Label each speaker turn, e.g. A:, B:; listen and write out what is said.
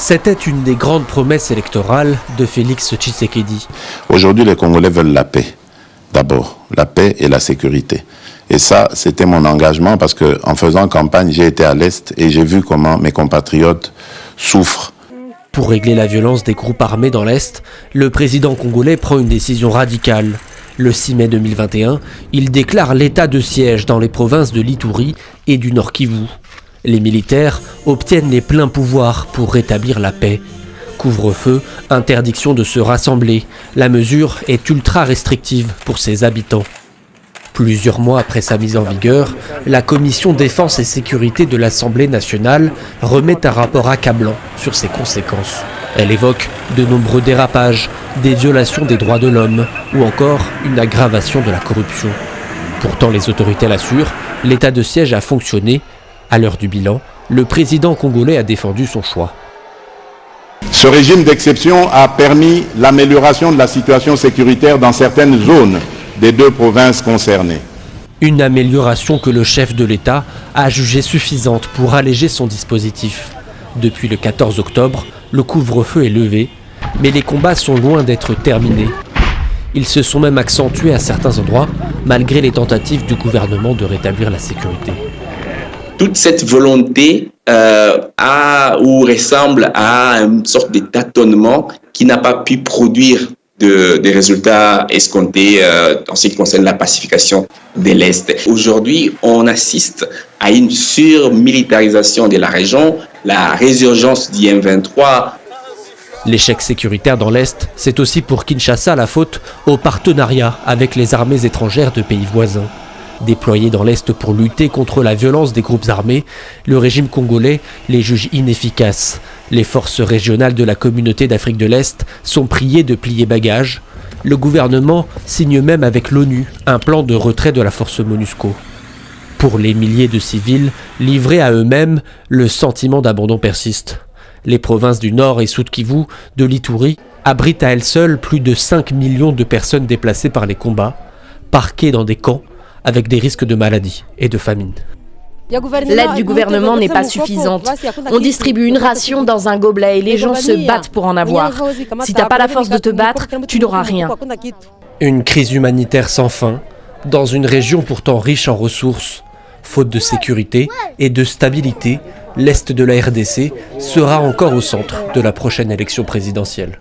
A: C'était une des grandes promesses électorales de Félix Tshisekedi.
B: Aujourd'hui, les Congolais veulent la paix. D'abord, la paix et la sécurité. Et ça, c'était mon engagement parce qu'en faisant campagne, j'ai été à l'Est et j'ai vu comment mes compatriotes souffrent.
A: Pour régler la violence des groupes armés dans l'Est, le président congolais prend une décision radicale. Le 6 mai 2021, il déclare l'état de siège dans les provinces de l'Ituri et du Nord Kivu. Les militaires obtiennent les pleins pouvoirs pour rétablir la paix. Couvre-feu, interdiction de se rassembler. La mesure est ultra restrictive pour ses habitants. Plusieurs mois après sa mise en vigueur, la commission défense et sécurité de l'Assemblée nationale remet un rapport accablant sur ses conséquences. Elle évoque de nombreux dérapages, des violations des droits de l'homme ou encore une aggravation de la corruption. Pourtant, les autorités l'assurent, l'état de siège a fonctionné. À l'heure du bilan, le président congolais a défendu son choix.
B: Ce régime d'exception a permis l'amélioration de la situation sécuritaire dans certaines zones des deux provinces concernées.
A: Une amélioration que le chef de l'État a jugée suffisante pour alléger son dispositif. Depuis le 14 octobre, le couvre-feu est levé, mais les combats sont loin d'être terminés. Ils se sont même accentués à certains endroits, malgré les tentatives du gouvernement de rétablir la sécurité.
C: Toute cette volonté ressemble à une sorte de tâtonnement qui n'a pas pu produire des résultats escomptés en ce qui concerne la pacification de l'Est. Aujourd'hui, on assiste à une surmilitarisation de la région, la résurgence du M23.
A: L'échec sécuritaire dans l'Est, c'est aussi pour Kinshasa la faute au partenariat avec les armées étrangères de pays voisins. Déployés dans l'Est pour lutter contre la violence des groupes armés, le régime congolais les juge inefficaces. Les forces régionales de la communauté d'Afrique de l'Est sont priées de plier bagages. Le gouvernement signe même avec l'ONU un plan de retrait de la force MONUSCO. Pour les milliers de civils livrés à eux-mêmes, le sentiment d'abandon persiste. Les provinces du Nord et Sud-Kivu, de l'Ituri, abritent à elles seules plus de 5 millions de personnes déplacées par les combats, parquées dans des camps, avec des risques de maladie et de famine.
D: L'aide du gouvernement n'est pas suffisante. On distribue une ration dans un gobelet et les gens se battent pour en avoir. Si t'as pas la force de te battre, tu n'auras rien.
A: Une crise humanitaire sans fin, dans une région pourtant riche en ressources. Faute de sécurité et de stabilité, l'Est de la RDC sera encore au centre de la prochaine élection présidentielle.